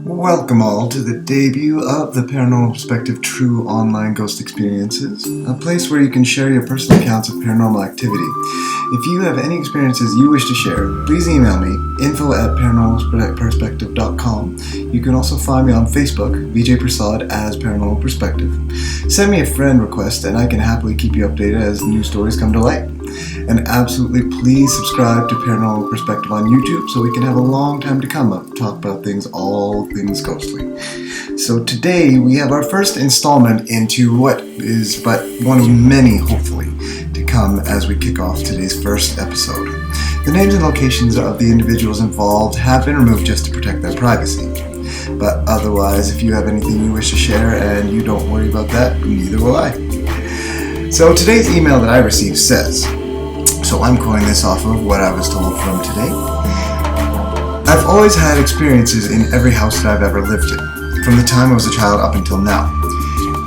Welcome all to the debut of the Paranormal Perspective True Online Ghost Experiences, a place where you can share your personal accounts of paranormal activity. If you have any experiences you wish to share, please email me, info@paranormalperspective.com. You can also find me on Facebook, Vijay Prasad, as Paranormal Perspective. Send me a friend request and I can happily keep you updated as new stories come to light. And absolutely please subscribe to Paranormal Perspective on YouTube so we can have a long time to come up talk about all things ghostly. So today we have our first installment into what is but one of many, hopefully, to come as we kick off today's first episode. The names and locations of the individuals involved have been removed just to protect their privacy. But otherwise, if you have anything you wish to share and you don't worry about that, neither will I. So today's email that I received says, so I'm quoting this off of what I was told from today. I've always had experiences in every house that I've ever lived in, from the time I was a child up until now.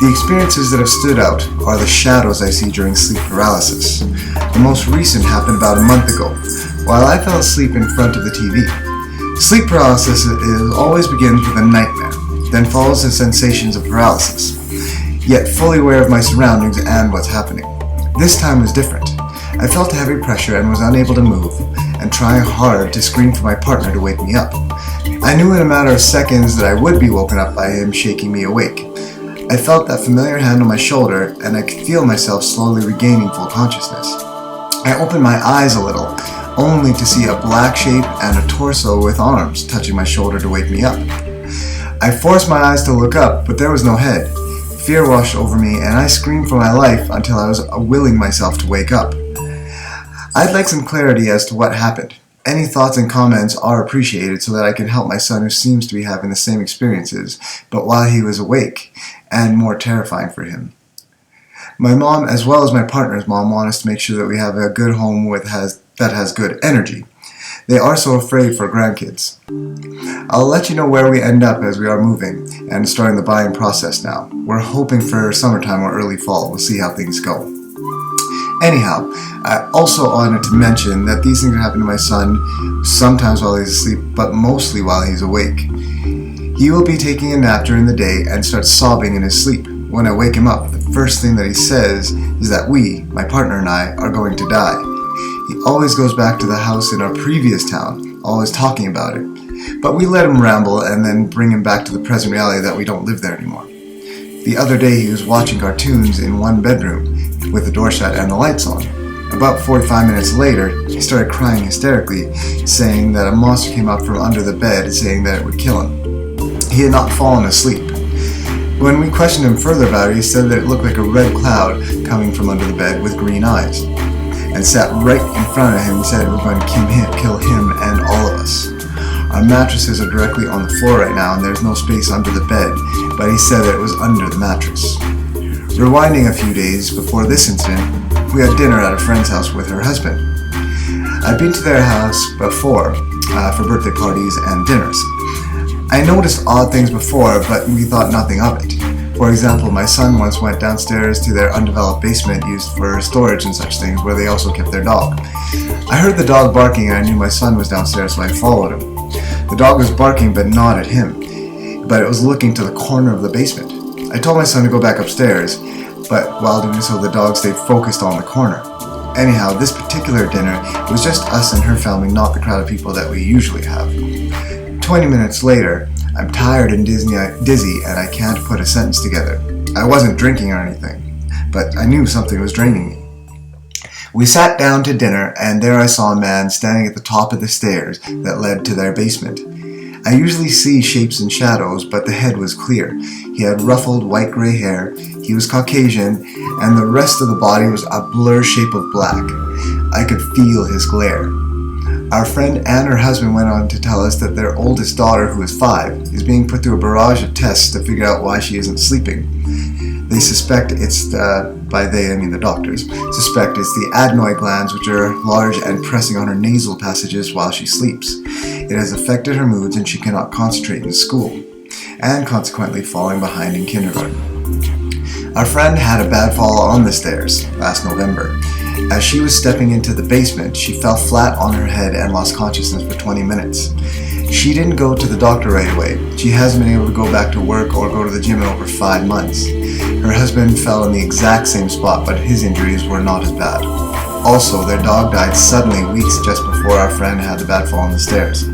The experiences that have stood out are the shadows I see during sleep paralysis. The most recent happened about a month ago, while I fell asleep in front of the TV. Sleep paralysis always begins with a nightmare, then follows the sensations of paralysis, yet fully aware of my surroundings and what's happening. This time was different. I felt heavy pressure and was unable to move, and trying hard to scream for my partner to wake me up. I knew in a matter of seconds that I would be woken up by him shaking me awake. I felt that familiar hand on my shoulder, and I could feel myself slowly regaining full consciousness. I opened my eyes a little, only to see a black shape and a torso with arms touching my shoulder to wake me up. I forced my eyes to look up, but there was no head. Fear washed over me, and I screamed for my life until I was willing myself to wake up. I'd like some clarity as to what happened. Any thoughts and comments are appreciated so that I can help my son who seems to be having the same experiences, but while he was awake, and more terrifying for him. My mom, as well as my partner's mom, want us to make sure that we have a good home that has good energy. They are so afraid for grandkids. I'll let you know where we end up as we are moving and starting the buying process now. We're hoping for summertime or early fall. We'll see how things go. Anyhow, I also wanted to mention that these things happen to my son sometimes while he's asleep, but mostly while he's awake. He will be taking a nap during the day and starts sobbing in his sleep. When I wake him up, the first thing that he says is that we, my partner and I, are going to die. He always goes back to the house in our previous town, always talking about it. But we let him ramble and then bring him back to the present reality that we don't live there anymore. The other day he was watching cartoons in one bedroom with the door shut and the lights on. About 45 minutes later, he started crying hysterically, saying that a monster came up from under the bed, saying that it would kill him. He had not fallen asleep. When we questioned him further about it, he said that it looked like a red cloud coming from under the bed with green eyes, and sat right in front of him and said it was going to kill him and all of us. Our mattresses are directly on the floor right now and there's no space under the bed, but he said that it was under the mattress. Rewinding a few days before this incident, we had dinner at a friend's house with her husband. I'd been to their house before for birthday parties and dinners. I noticed odd things before, but we thought nothing of it. For example, my son once went downstairs to their undeveloped basement used for storage and such things, where they also kept their dog. I heard the dog barking and I knew my son was downstairs, so I followed him. The dog was barking but not at him, but it was looking to the corner of the basement. I told my son to go back upstairs, but while doing so the dog stayed focused on the corner. Anyhow, this particular dinner was just us and her family, not the crowd of people that we usually have. 20 minutes later, I'm tired and dizzy and I can't put a sentence together. I wasn't drinking or anything, but I knew something was draining me. We sat down to dinner and there I saw a man standing at the top of the stairs that led to their basement. I usually see shapes and shadows, but the head was clear. He had ruffled white-gray hair, he was Caucasian, and the rest of the body was a blur shape of black. I could feel his glare. Our friend and her husband went on to tell us that their oldest daughter, who is 5, is being put through a barrage of tests to figure out why she isn't sleeping. They suspect by they I mean the doctors, suspect it's the adenoid glands, which are large and pressing on her nasal passages while she sleeps. It has affected her moods and she cannot concentrate in school, and consequently falling behind in kindergarten. Our friend had a bad fall on the stairs last November. As she was stepping into the basement, she fell flat on her head and lost consciousness for 20 minutes. She didn't go to the doctor right away. She hasn't been able to go back to work or go to the gym in over 5 months. Her husband fell in the exact same spot, but his injuries were not as bad. Also, their dog died suddenly weeks just before our friend had the bad fall on the stairs.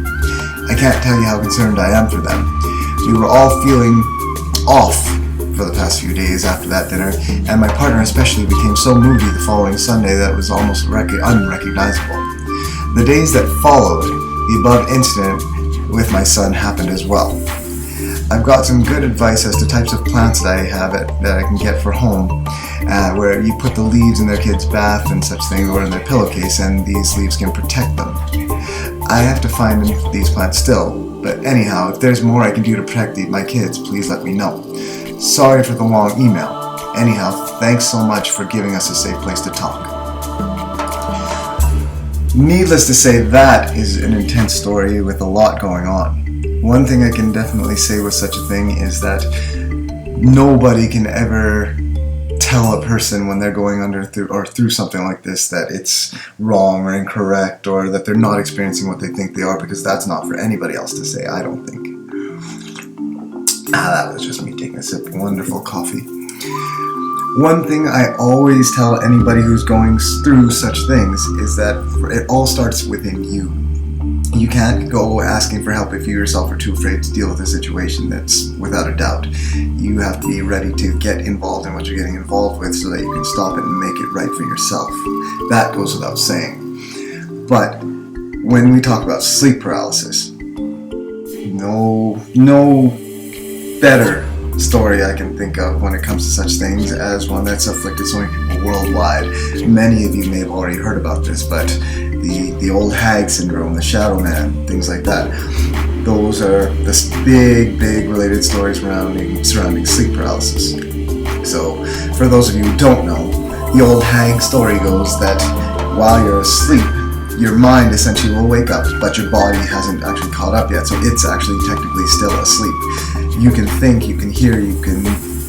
I can't tell you how concerned I am for them. We were all feeling off for the past few days after that dinner, and my partner especially became so moody the following Sunday that it was almost unrecognizable. The days that followed the above incident with my son happened as well. I've got some good advice as to types of plants that I can get for home, where you put the leaves in their kid's bath and such things, or in their pillowcase, and these leaves can protect them. I have to find these plants still, but anyhow, if there's more I can do to protect my kids, please let me know. Sorry for the long email. Anyhow, thanks so much for giving us a safe place to talk. Needless to say, that is an intense story with a lot going on. One thing I can definitely say with such a thing is that nobody can ever tell a person when they're going through something like this that it's wrong or incorrect, or that they're not experiencing what they think they are, because that's not for anybody else to say, I don't think. That was just me taking a sip of wonderful coffee. One thing I always tell anybody who's going through such things is that it all starts within you. You can't go asking for help if you yourself are too afraid to deal with a situation. That's without a doubt. You have to be ready to get involved in what you're getting involved with so that you can stop it and make it right for yourself. That goes without saying. But when we talk about sleep paralysis, no better story I can think of when it comes to such things as one that's afflicted so many people worldwide. Many of you may have already heard about this, but the old hag syndrome, the shadow man, things like that. Those are the big related stories surrounding sleep paralysis. So, for those of you who don't know, the old hag story goes that while you're asleep, your mind essentially will wake up, but your body hasn't actually caught up yet, so it's actually technically still asleep. You can think, you can hear, you can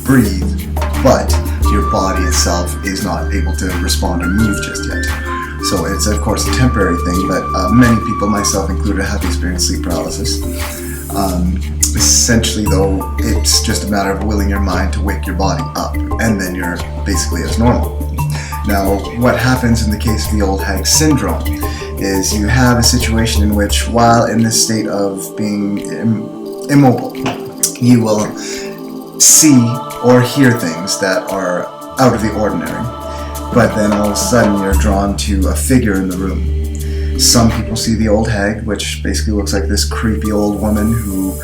breathe, but your body itself is not able to respond or move just yet. So it's of course a temporary thing, but many people, myself included, have experienced sleep paralysis. Essentially though, it's just a matter of willing your mind to wake your body up, and then you're basically as normal. Now, what happens in the case of the old hag syndrome is you have a situation in which, while in this state of being immobile, you will see or hear things that are out of the ordinary, but then all of a sudden you're drawn to a figure in the room. Some people see the old hag, which basically looks like this creepy old woman who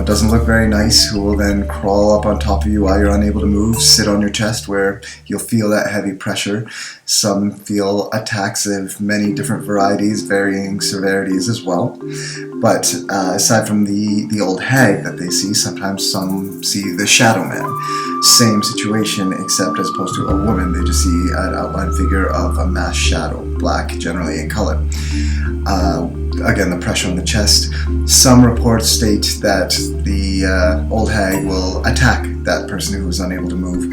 doesn't look very nice, who will then crawl up on top of you while you're unable to move, sit on your chest where you'll feel that heavy pressure. Some feel attacks of many different varieties, varying severities as well. But aside from the old hag that they see, sometimes some see the shadow man. Same situation, except as opposed to a woman, they just see an outline figure of a masked shadow, black generally in color. Again, the pressure on the chest. Some reports state that the old hag will attack that person who is unable to move,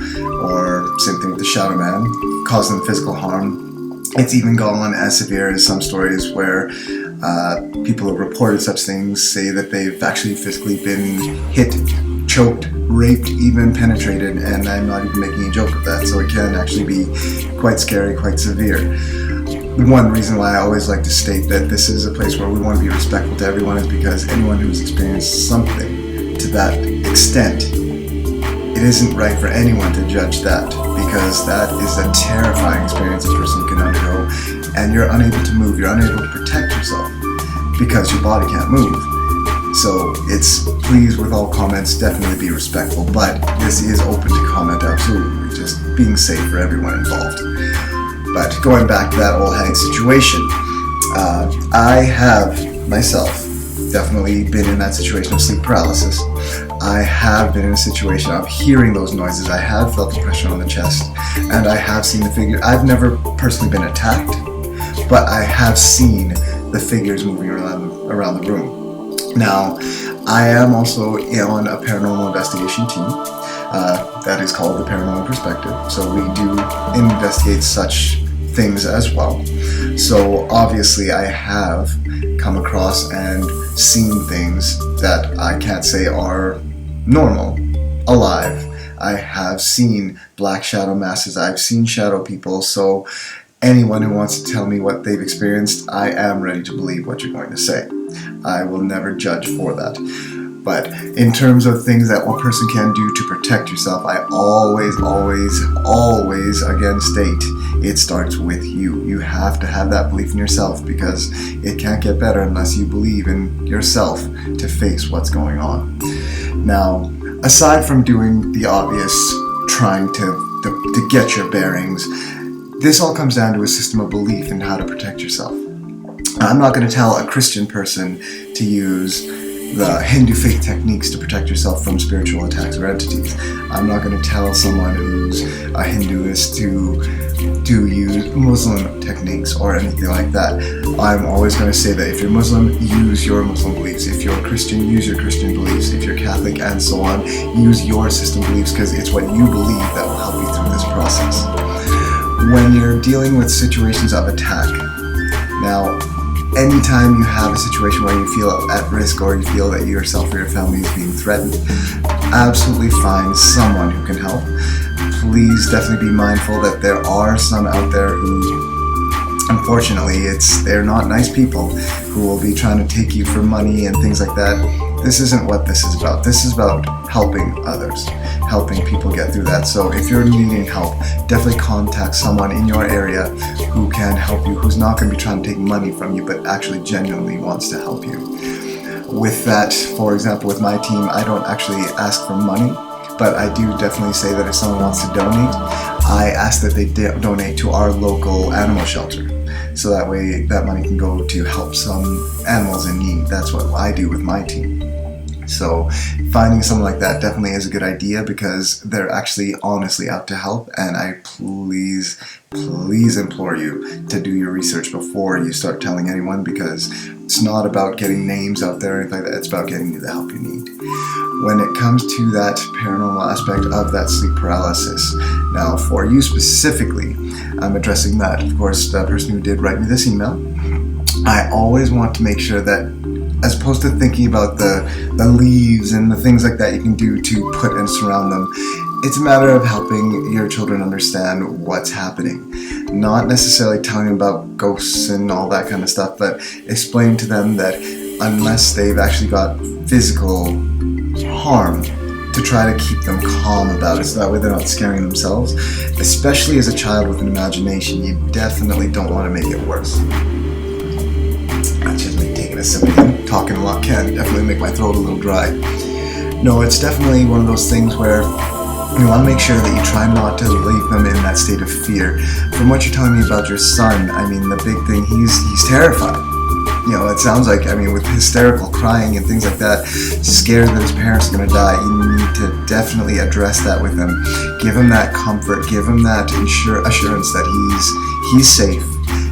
or same thing with the shadow man, cause them physical harm. It's even gone as severe as some stories where people who have reported such things say that they've actually physically been hit, choked, raped, even penetrated, and I'm not even making a joke of that, so it can actually be quite scary, quite severe. One reason why I always like to state that this is a place where we want to be respectful to everyone is because anyone who's experienced something to that extent, it isn't right for anyone to judge that, because that is a terrifying experience a person can undergo, and you're unable to move, you're unable to protect yourself because your body can't move. So it's, please, with all comments, definitely be respectful, but this is open to comment, absolutely, just being safe for everyone involved. But going back to that old hag situation, I have myself definitely been in that situation of sleep paralysis. I have been in a situation of hearing those noises. I have felt the pressure on the chest, and I have seen the figure. I've never personally been attacked, but I have seen the figures moving around the room. Now, I am also on a paranormal investigation team that is called the Paranormal Perspective. So we do investigate such things as well. So obviously I have come across and seen things that I can't say are normal, alive. I have seen black shadow masses, I've seen shadow people, so anyone who wants to tell me what they've experienced, I am ready to believe what you're going to say. I will never judge for that. But in terms of things that one person can do to protect yourself, I always again state, it starts with you. You have to have that belief in yourself, because it can't get better unless you believe in yourself to face what's going on. Now, aside from doing the obvious, trying to get your bearings, this all comes down to a system of belief in how to protect yourself. I'm not going to tell a Christian person to use the Hindu faith techniques to protect yourself from spiritual attacks or entities. I'm not going to tell someone who's a Hinduist to use Muslim techniques or anything like that. I'm always going to say that if you're Muslim, use your Muslim beliefs. If you're Christian, use your Christian beliefs. If you're Catholic and so on, use your system beliefs, because it's what you believe that will help you through this process. When you're dealing with situations of attack, now, anytime you have a situation where you feel at risk or you feel that yourself or your family is being threatened, absolutely find someone who can help. Please definitely be mindful that there are some out there who, unfortunately, they're not nice people, who will be trying to take you for money and things like that. This isn't what this is about. This is about helping others, helping people get through that. So if you're needing help, definitely contact someone in your area who can help you, who's not going to be trying to take money from you, but actually genuinely wants to help you. With that, for example, with my team, I don't actually ask for money, but I do definitely say that if someone wants to donate, I ask that they donate to our local animal shelter. So that way that money can go to help some animals in need. That's what I do with my team. So finding someone like that definitely is a good idea, because they're actually honestly out to help, and I please implore you to do your research before you start telling anyone, because it's not about getting names out there or anything like that. It's about getting you the help you need. When it comes to that paranormal aspect of that sleep paralysis, now for you specifically, I'm addressing that. Of course, the person who did write me this email, I always want to make sure that, as opposed to thinking about the leaves and the things like that you can do to put and surround them, it's a matter of helping your children understand what's happening. Not necessarily telling them about ghosts and all that kind of stuff, but explain to them that unless they've actually got physical harm, to try to keep them calm about it, so that way they're not scaring themselves. Especially as a child with an imagination, you definitely don't want to make it worse. That's just me taking a sip again. Talking a lot can definitely make my throat a little dry. No, it's definitely one of those things where you want to make sure that you try not to leave them in that state of fear. From what you're telling me about your son, I mean, the big thing, he's terrified. You know, it sounds like, I mean, with hysterical crying and things like that, scared that his parents are going to die, you need to definitely address that with him. Give him that comfort, give him that assurance that he's safe,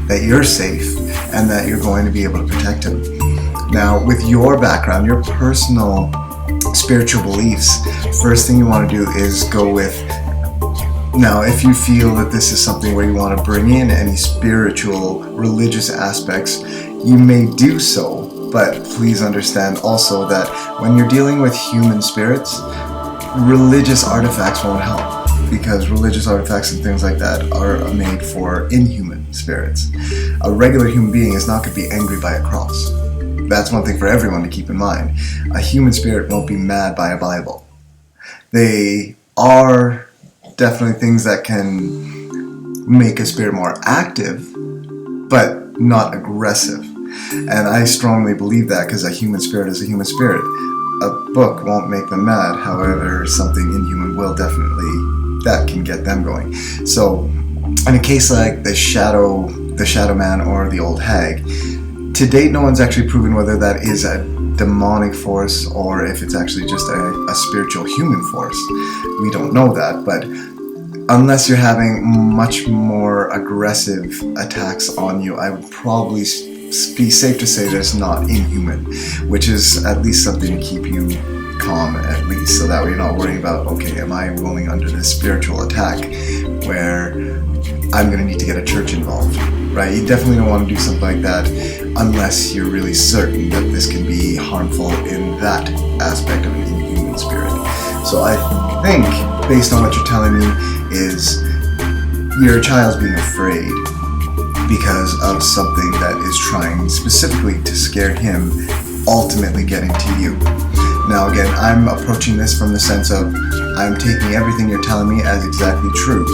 that you're safe, and that you're going to be able to protect him. Now, with your background, your personal spiritual beliefs, first thing you want to do is go with, now if you feel that this is something where you want to bring in any spiritual, religious aspects, you may do so, but please understand also that when you're dealing with human spirits, religious artifacts won't help, because religious artifacts and things like that are made for inhuman spirits. A regular human being is not going to be angry by a cross. That's one thing for everyone to keep in mind. A human spirit won't be mad by a Bible. They are definitely things that can make a spirit more active, but not aggressive. And I strongly believe that, because a human spirit is a human spirit. A book won't make them mad, however, something inhuman will definitely, that can get them going. So, in a case like the shadow man or the old hag, to date no one's actually proven whether that is a demonic force or if it's actually just a spiritual human force. We don't know that, but unless you're having much more aggressive attacks on you, I would probably be safe to say that it's not inhuman, which is at least something to keep you calm, at least, so that way you're not worrying about, okay, am I rolling under this spiritual attack where I'm going to need to get a church involved, right? You definitely don't want to do something like that unless you're really certain that this can be harmful in that aspect of an inhuman spirit. So I think, based on what you're telling me, is your child's being afraid because of something that is trying specifically to scare him, ultimately getting to you. Now again, I'm approaching this from the sense of I'm taking everything you're telling me as exactly true.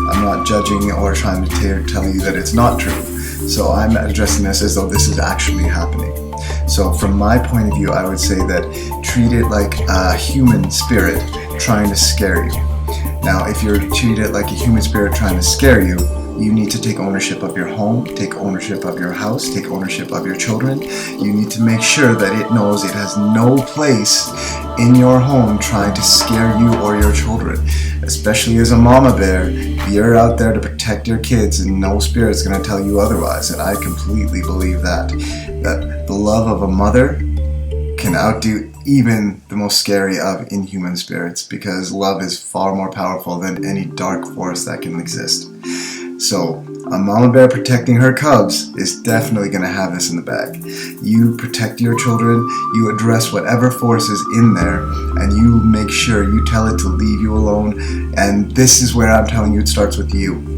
I'm not judging or trying to tell you that it's not true. So I'm addressing this as though this is actually happening. So from my point of view, I would say that treat it like a human spirit trying to scare you. Now, if you're treated like a human spirit trying to scare you, you need to take ownership of your home, take ownership of your house, take ownership of your children. You need to make sure that it knows it has no place in your home trying to scare you or your children. Especially as a mama bear, you're out there to protect your kids and no spirit's going to tell you otherwise. And I completely believe that the love of a mother can outdo even the most scary of inhuman spirits, because love is far more powerful than any dark force that can exist. So, a mama bear protecting her cubs is definitely going to have this in the bag. You protect your children, you address whatever force is in there, and you make sure you tell it to leave you alone. And this is where I'm telling you it starts with you.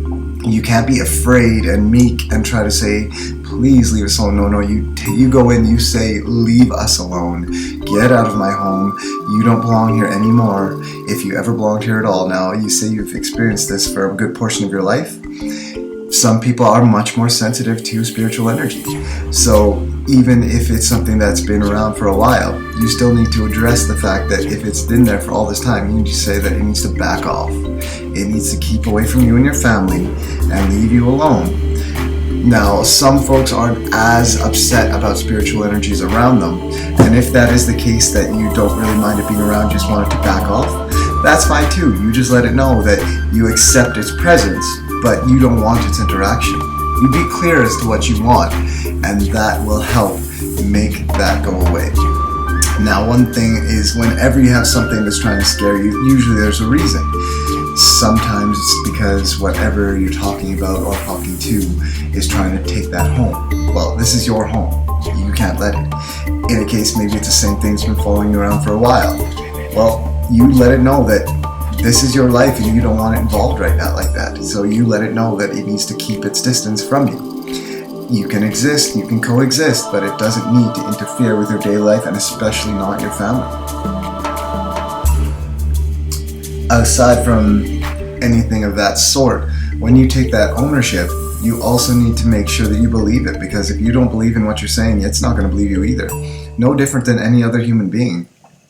You can't be afraid and meek and try to say, please leave us alone. No, you go in, you say, leave us alone. Get out of my home. You don't belong here anymore. If you ever belonged here at all. Now, you say you've experienced this for a good portion of your life. Some people are much more sensitive to spiritual energy. So even if it's something that's been around for a while, you still need to address the fact that if it's been there for all this time, you need to say that it needs to back off. It needs to keep away from you and your family and leave you alone. Now, some folks aren't as upset about spiritual energies around them, and if that is the case, that you don't really mind it being around, just want it to back off, that's fine too. You just let it know that you accept its presence, but you don't want its interaction. You be clear as to what you want, and that will help make that go away. Now, one thing is, whenever you have something that's trying to scare you, usually there's a reason. Sometimes it's because whatever you're talking about or talking to is trying to take that home. Well, this is your home. You can't let it. In a case, maybe it's the same thing that's been following you around for a while. Well, you let it know that this is your life and you don't want it involved right now like that. So you let it know that it needs to keep its distance from you. You can exist, you can coexist, but it doesn't need to interfere with your daily life, and especially not your family. Aside from anything of that sort, when you take that ownership, you also need to make sure that you believe it, because if you don't believe in what you're saying, it's not going to believe you either. No different than any other human being.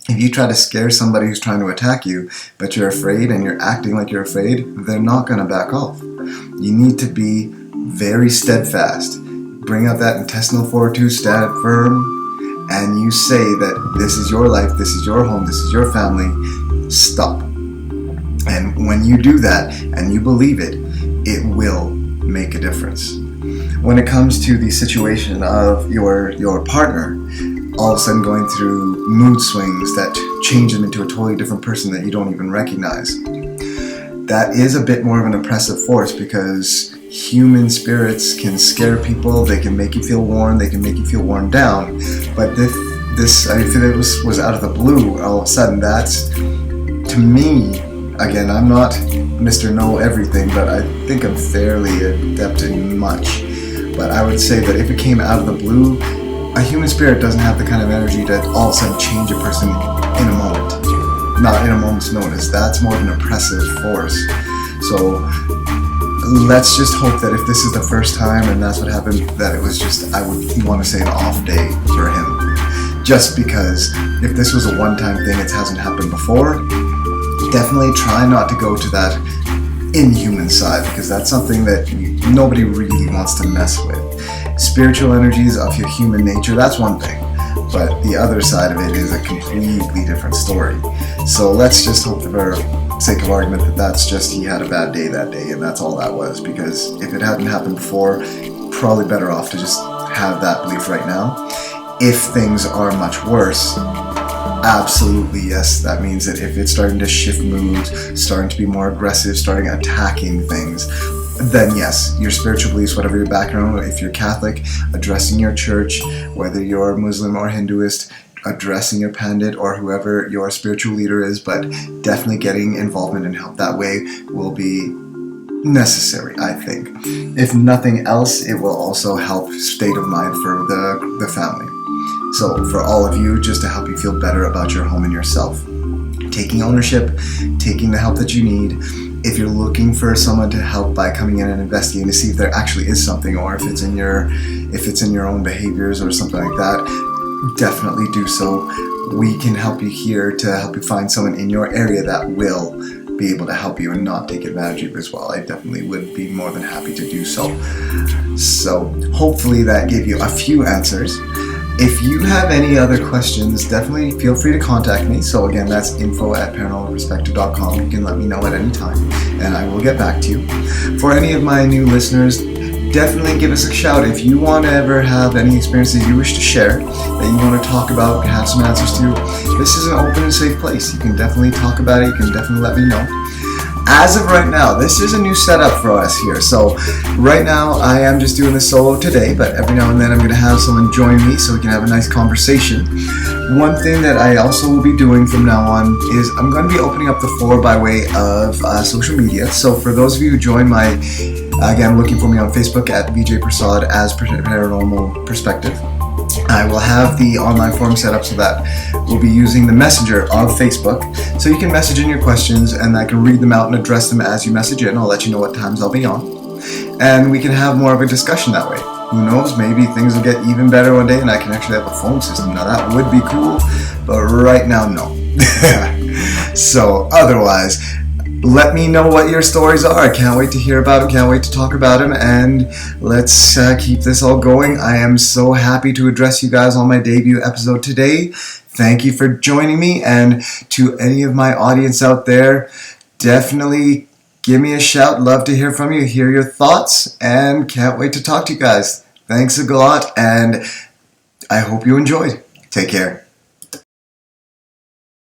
If you try to scare somebody who's trying to attack you, but you're afraid and you're acting like you're afraid, they're not going to back off. You need to be very steadfast. Bring out that intestinal fortitude, stand firm, and you say that this is your life, this is your home, this is your family. Stop. And when you do that and you believe it, it will make a difference. When it comes to the situation of your partner, all of a sudden going through mood swings that change them into a totally different person that you don't even recognize, that is a bit more of an oppressive force, because human spirits can scare people, they can make you feel worn, they can make you feel worn down. But if it was out of the blue, all of a sudden, that's, to me, again, I'm not Mr. Know Everything, but I think I'm fairly adept in much. But I would say that if it came out of the blue, a human spirit doesn't have the kind of energy to all of a sudden change a person in a moment. Not in a moment's notice. That's more of an oppressive force. So let's just hope that if this is the first time and that's what happened, that it was just, I would want to say, an off day for him. Just because if this was a one-time thing, it hasn't happened before, definitely try not to go to that inhuman side, because that's something that nobody really wants to mess with. Spiritual energies of your human nature, that's one thing, but the other side of it is a completely different story. So let's just hope, for sake of argument, that that's just he had a bad day that day and that's all that was, because if it hadn't happened before, probably better off to just have that belief right now. If things are much worse, Absolutely, yes. That means that if it's starting to shift moods, starting to be more aggressive, starting attacking things, then yes, your spiritual beliefs, whatever your background, if you're Catholic, addressing your church, whether you're Muslim or Hinduist, addressing your pandit or whoever your spiritual leader is, but definitely getting involvement and help that way will be necessary, I think. If nothing else, it will also help state of mind for the family. So for all of you, just to help you feel better about your home and yourself. Taking ownership, taking the help that you need. If you're looking for someone to help by coming in and investigating to see if there actually is something, or if it's in your own behaviors or something like that, definitely do so. We can help you here to help you find someone in your area that will be able to help you and not take advantage of you as well. I definitely would be more than happy to do so. So hopefully that gave you a few answers. If you have any other questions, definitely feel free to contact me. So again, that's info@paranormalperspective.com. You can let me know at any time and I will get back to you. For any of my new listeners, definitely give us a shout. If you want to ever have any experiences you wish to share, that you want to talk about, have some answers to, this is an open and safe place. You can definitely talk about it. You can definitely let me know. As of right now, this is a new setup for us here. So right now, I am just doing this solo today, but every now and then I'm going to have someone join me so we can have a nice conversation. One thing that I also will be doing from now on is I'm going to be opening up the floor by way of social media. So for those of you who join again, looking for me on Facebook at VJ Prasad as Paranormal Perspective. I will have the online forum set up so that we'll be using the messenger of Facebook. So you can message in your questions and I can read them out and address them as you message in. I'll let you know what times I'll be on. And we can have more of a discussion that way. Who knows, maybe things will get even better one day and I can actually have a phone system. Now that would be cool, but right now, no. So otherwise, let me know what your stories are. I can't wait to hear about them, can't wait to talk about them, and let's keep this all going. I am so happy to address you guys on my debut episode today. Thank you for joining me, and to any of my audience out there, definitely give me a shout. Love to hear from you, hear your thoughts, and can't wait to talk to you guys. Thanks a lot, and I hope you enjoyed. Take care.